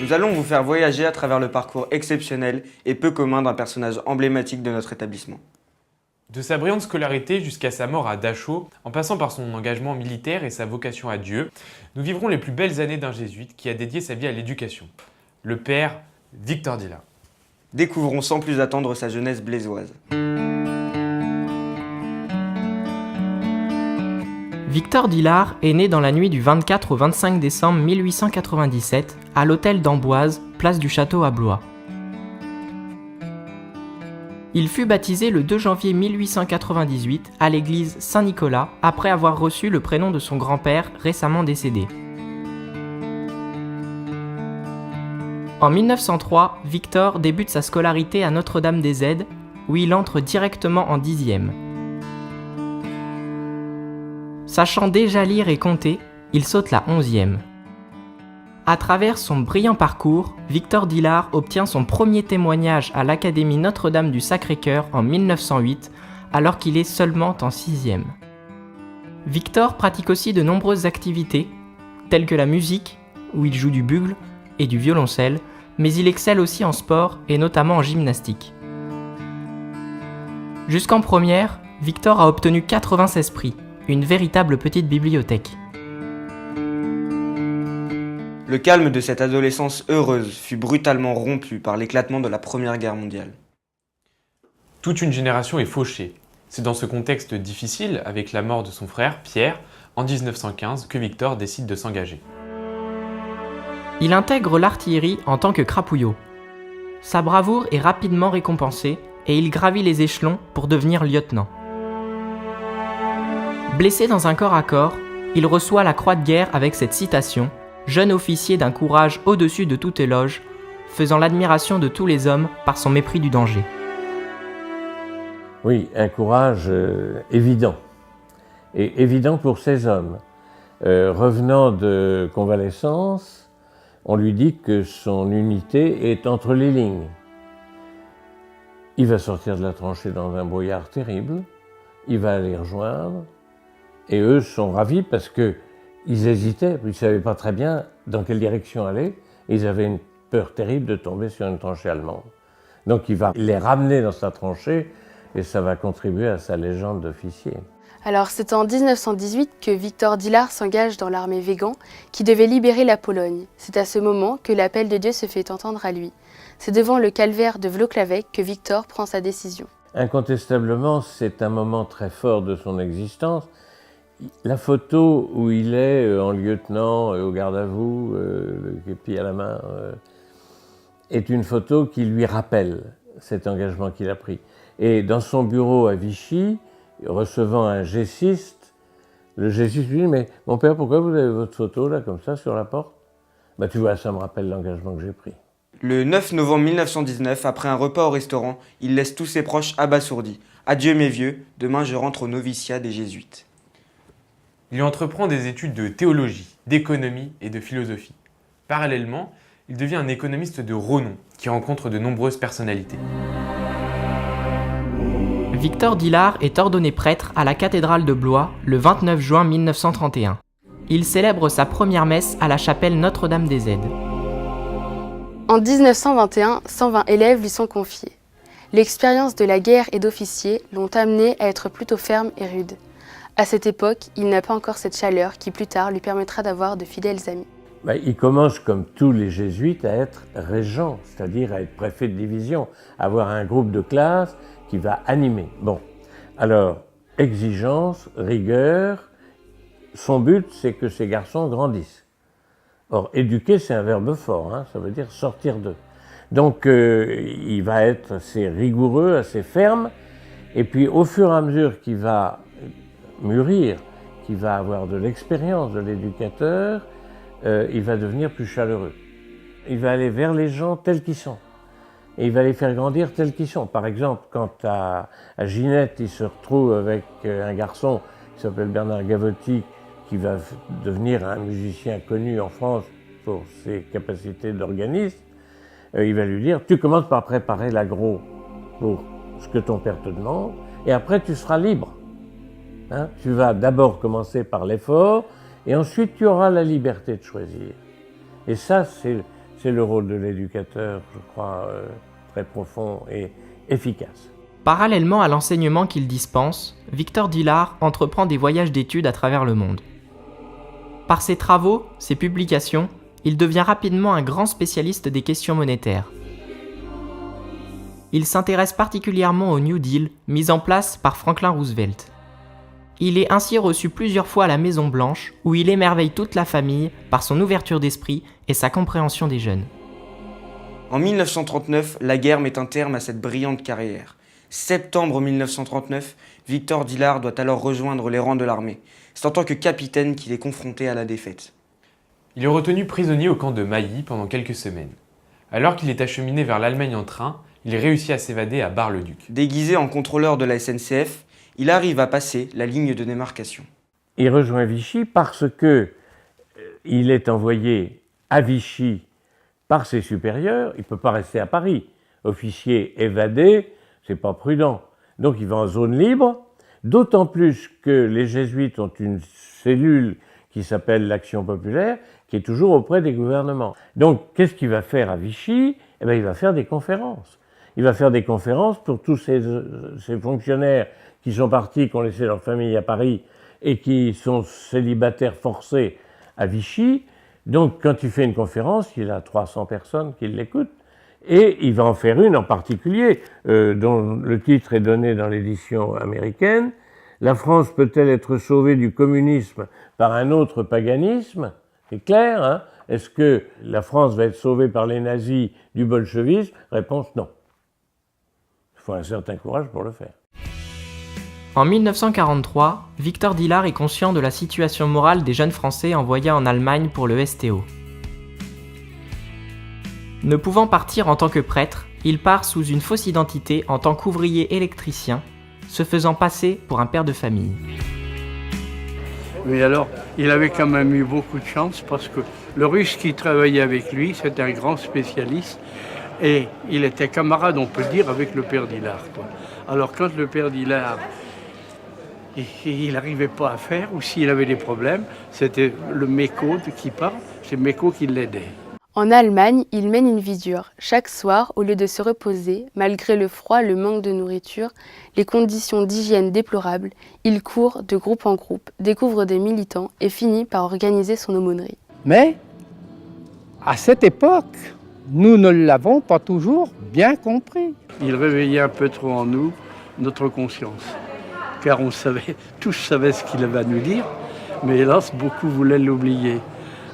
Nous allons vous faire voyager à travers le parcours exceptionnel et peu commun d'un personnage emblématique de notre établissement. De sa brillante scolarité jusqu'à sa mort à Dachau, en passant par son engagement militaire et sa vocation à Dieu, nous vivrons les plus belles années d'un jésuite qui a dédié sa vie à l'éducation, le père Victor Dillard. Découvrons sans plus attendre sa jeunesse blésoise. Victor Dillard est né dans la nuit du 24 au 25 décembre 1897 à l'hôtel d'Amboise, place du Château à Blois. Il fut baptisé le 2 janvier 1898 à l'église Saint-Nicolas après avoir reçu le prénom de son grand-père récemment décédé. En 1903, Victor débute sa scolarité à Notre-Dame-des-Aides, où il entre directement en 10e. Sachant déjà lire et compter, il saute la 11e. À travers son brillant parcours, Victor Dillard obtient son premier témoignage à l'Académie Notre-Dame du Sacré-Cœur en 1908, alors qu'il est seulement en 6e. Victor pratique aussi de nombreuses activités, telles que la musique, où il joue du bugle et du violoncelle, mais il excelle aussi en sport et notamment en gymnastique. Jusqu'en première, Victor a obtenu 96 prix, une véritable petite bibliothèque. Le calme de cette adolescence heureuse fut brutalement rompu par l'éclatement de la Première Guerre mondiale. Toute une génération est fauchée. C'est dans ce contexte difficile, avec la mort de son frère, Pierre, en 1915, que Victor décide de s'engager. Il intègre l'artillerie en tant que crapouillot. Sa bravoure est rapidement récompensée et il gravit les échelons pour devenir lieutenant. Blessé dans un corps à corps, il reçoit la Croix de guerre avec cette citation « Jeune officier d'un courage au-dessus de tout éloge, faisant l'admiration de tous les hommes par son mépris du danger. » Oui, un courage évident, et évident pour ces hommes. Revenant de convalescence, on lui dit que son unité est entre les lignes. Il va sortir de la tranchée dans un brouillard terrible, il va les rejoindre, et eux sont ravis parce qu'ils hésitaient, ils ne savaient pas très bien dans quelle direction aller, et ils avaient une peur terrible de tomber sur une tranchée allemande. Donc il va les ramener dans sa tranchée, et ça va contribuer à sa légende d'officier. Alors c'est en 1918 que Victor Dillard s'engage dans l'armée Weygand qui devait libérer la Pologne. C'est à ce moment que l'appel de Dieu se fait entendre à lui. C'est devant le calvaire de Włocławek que Victor prend sa décision. Incontestablement, c'est un moment très fort de son existence. La photo où il est en lieutenant, au garde à vous, le képi à la main, est une photo qui lui rappelle cet engagement qu'il a pris. Et dans son bureau à Vichy, recevant un G-siste, le G-siste lui dit « Mais mon père, pourquoi vous avez votre photo là, comme ça, sur la porte ?»« Bah tu vois, ça me rappelle l'engagement que j'ai pris. » Le 9 novembre 1919, après un repas au restaurant, il laisse tous ses proches abasourdis. « Adieu mes vieux, demain je rentre au noviciat des Jésuites. » Il entreprend des études de théologie, d'économie et de philosophie. Parallèlement, il devient un économiste de renom qui rencontre de nombreuses personnalités. Victor Dillard est ordonné prêtre à la cathédrale de Blois le 29 juin 1931. Il célèbre sa première messe à la chapelle Notre-Dame-des-Aides. En 1921, 120 élèves lui sont confiés. L'expérience de la guerre et d'officier l'ont amené à être plutôt ferme et rude. À cette époque, il n'a pas encore cette chaleur qui plus tard lui permettra d'avoir de fidèles amis. Il commence, comme tous les jésuites, à être régent, c'est-à-dire à être préfet de division, à avoir un groupe de classe qui va animer. Bon, alors, exigence, rigueur, son but, c'est que ces garçons grandissent. Or, éduquer, c'est un verbe fort, hein, ça veut dire sortir d'eux. Donc, il va être assez rigoureux, assez ferme, et puis au fur et à mesure qu'il va mûrir, qu'il va avoir de l'expérience de l'éducateur, il va devenir plus chaleureux. Il va aller vers les gens tels qu'ils sont. Et il va les faire grandir tels qu'ils sont. Par exemple, quand à Ginette, il se retrouve avec un garçon qui s'appelle Bernard Gavotti, qui va devenir un musicien connu en France pour ses capacités d'organiste, il va lui dire « Tu commences par préparer l'aggro pour ce que ton père te demande, et après tu seras libre. Hein, tu vas d'abord commencer par l'effort, et ensuite tu auras la liberté de choisir. » Et ça, C'est le rôle de l'éducateur, je crois, très profond et efficace. Parallèlement à l'enseignement qu'il dispense, Victor Dillard entreprend des voyages d'études à travers le monde. Par ses travaux, ses publications, il devient rapidement un grand spécialiste des questions monétaires. Il s'intéresse particulièrement au New Deal, mis en place par Franklin Roosevelt. Il est ainsi reçu plusieurs fois à la Maison Blanche, où il émerveille toute la famille par son ouverture d'esprit et sa compréhension des jeunes. En 1939, la guerre met un terme à cette brillante carrière. Septembre 1939, Victor Dillard doit alors rejoindre les rangs de l'armée. C'est en tant que capitaine qu'il est confronté à la défaite. Il est retenu prisonnier au camp de Mailly pendant quelques semaines. Alors qu'il est acheminé vers l'Allemagne en train, il réussit à s'évader à Bar-le-Duc. Déguisé en contrôleur de la SNCF, il arrive à passer la ligne de démarcation. Il rejoint Vichy parce que il est envoyé à Vichy par ses supérieurs. Il ne peut pas rester à Paris. Officier évadé, c'est pas prudent. Donc il va en zone libre, d'autant plus que les jésuites ont une cellule qui s'appelle l'Action populaire, qui est toujours auprès des gouvernements. Donc qu'est-ce qu'il va faire à Vichy ? Eh bien, il va faire des conférences. Il va faire des conférences pour tous ces fonctionnaires qui sont partis, qui ont laissé leur famille à Paris et qui sont célibataires forcés à Vichy. Donc, quand il fait une conférence, il a 300 personnes qui l'écoutent. Et il va en faire une en particulier, dont le titre est donné dans l'édition américaine. La France peut-elle être sauvée du communisme par un autre paganisme ? C'est clair, hein ? Est-ce que la France va être sauvée par les nazis du bolchevisme ? Réponse non. Il faut un certain courage pour le faire. En 1943, Victor Dillard est conscient de la situation morale des jeunes Français envoyés en Allemagne pour le STO. Ne pouvant partir en tant que prêtre, il part sous une fausse identité en tant qu'ouvrier électricien, se faisant passer pour un père de famille. Mais alors, il avait quand même eu beaucoup de chance parce que le Russe qui travaillait avec lui, c'était un grand spécialiste et il était camarade, on peut dire, avec le père Dillard, quoi. Alors quand le père Dillard, il n'arrivait pas à faire ou s'il avait des problèmes, c'était le Méco qui parle, c'est Méco qui l'aidait. En Allemagne, il mène une vie dure. Chaque soir, au lieu de se reposer, malgré le froid, le manque de nourriture, les conditions d'hygiène déplorables, il court de groupe en groupe, découvre des militants et finit par organiser son aumônerie. Mais, à cette époque, nous ne l'avons pas toujours bien compris. Il réveillait un peu trop en nous notre conscience, car tous savaient ce qu'il avait à nous dire, mais hélas, beaucoup voulaient l'oublier.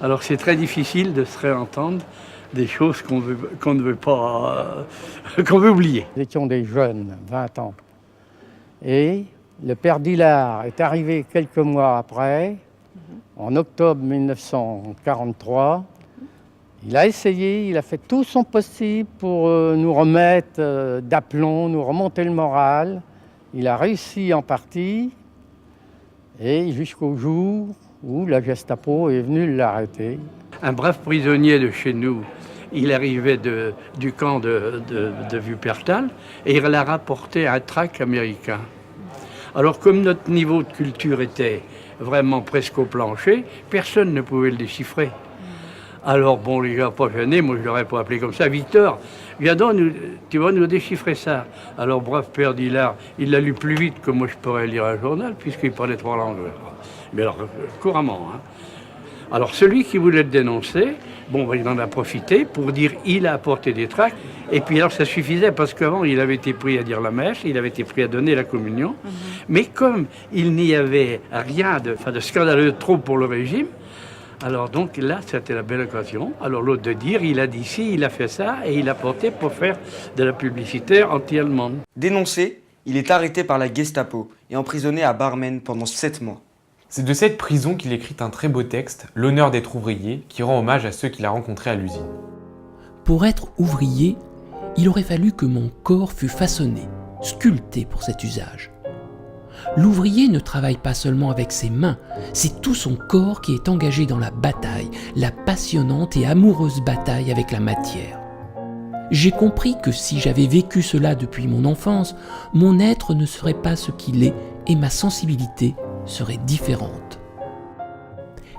Alors c'est très difficile de se réentendre des choses qu'on ne veut pas, qu'on veut oublier. Nous étions des jeunes, 20 ans. Et le père Dillard est arrivé quelques mois après, en octobre 1943. Il a essayé, il a fait tout son possible pour nous remettre d'aplomb, nous remonter le moral. Il a réussi en partie, et jusqu'au jour où la Gestapo est venue l'arrêter. Un brave prisonnier de chez nous, il arrivait du camp de Wuppertal et il a rapporté un tract américain. Alors comme notre niveau de culture était vraiment presque au plancher, personne ne pouvait le déchiffrer. Alors bon, les gens pas gênés, moi je l'aurais pas appelé comme ça, Victor, viens donc, tu vas nous déchiffrer ça. Alors brave père Dillard, il l'a lu plus vite que moi je pourrais lire un journal, puisqu'il parlait 3 langues. Mais alors, couramment. Hein. Alors, celui qui voulait le dénoncer, bon, il en a profité pour dire il a apporté des tracts. Et puis, alors, ça suffisait parce qu'avant, il avait été pris à dire la messe, il avait été pris à donner la communion. Mais comme il n'y avait rien de scandaleux trop pour le régime, alors donc là, c'était la belle occasion. Alors, l'autre de dire, il a dit ci, il a fait ça, et il a porté pour faire de la publicité anti-allemande. Dénoncé, il est arrêté par la Gestapo et emprisonné à Barmen pendant 7 mois. C'est de cette prison qu'il écrit un très beau texte, L'honneur d'être ouvrier, qui rend hommage à ceux qu'il a rencontrés à l'usine. Pour être ouvrier, il aurait fallu que mon corps fût façonné, sculpté pour cet usage. L'ouvrier ne travaille pas seulement avec ses mains, c'est tout son corps qui est engagé dans la bataille, la passionnante et amoureuse bataille avec la matière. J'ai compris que si j'avais vécu cela depuis mon enfance, mon être ne serait pas ce qu'il est et ma sensibilité serait différente.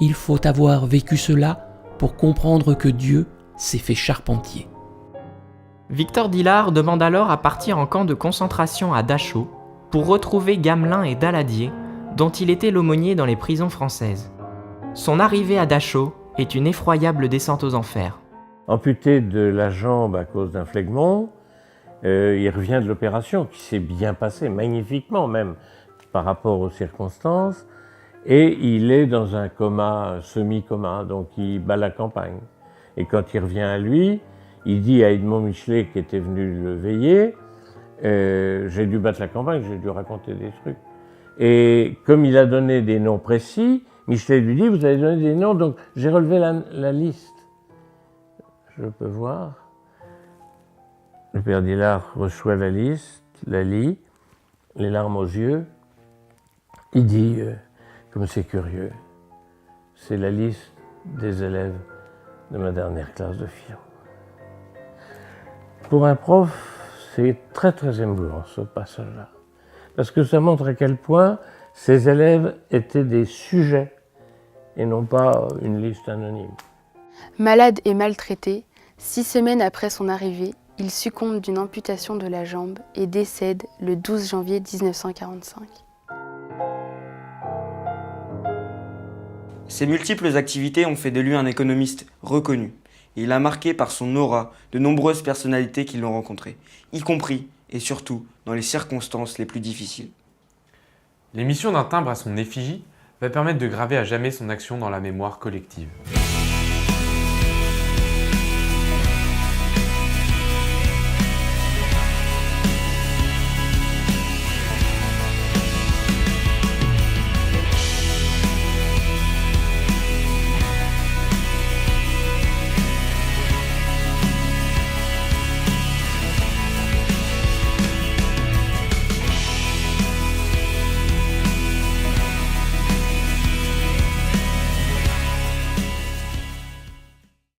Il faut avoir vécu cela pour comprendre que Dieu s'est fait charpentier. Victor Dillard demande alors à partir en camp de concentration à Dachau pour retrouver Gamelin et Daladier, dont il était l'aumônier dans les prisons françaises. Son arrivée à Dachau est une effroyable descente aux enfers. Amputé de la jambe à cause d'un phlegmon, il revient de l'opération qui s'est bien passée, magnifiquement même par rapport aux circonstances, et il est dans un coma, semi-coma, donc il bat la campagne. Et quand il revient à lui, il dit à Edmond Michelet qui était venu le veiller, j'ai dû battre la campagne, j'ai dû raconter des trucs. Et comme il a donné des noms précis, Michelet lui dit, vous avez donné des noms, donc j'ai relevé la liste. Je peux voir. Le père Dillard reçoit la liste, la lit, les larmes aux yeux. Il dit, comme c'est curieux, c'est la liste des élèves de ma dernière classe de philo. Pour un prof, c'est très très émouvant ce passage-là, parce que ça montre à quel point ces élèves étaient des sujets et non pas une liste anonyme. Malade et maltraité, 6 semaines après son arrivée, il succombe d'une amputation de la jambe et décède le 12 janvier 1945. Ses multiples activités ont fait de lui un économiste reconnu. Et il a marqué par son aura de nombreuses personnalités qui l'ont rencontré, y compris et surtout dans les circonstances les plus difficiles. L'émission d'un timbre à son effigie va permettre de graver à jamais son action dans la mémoire collective.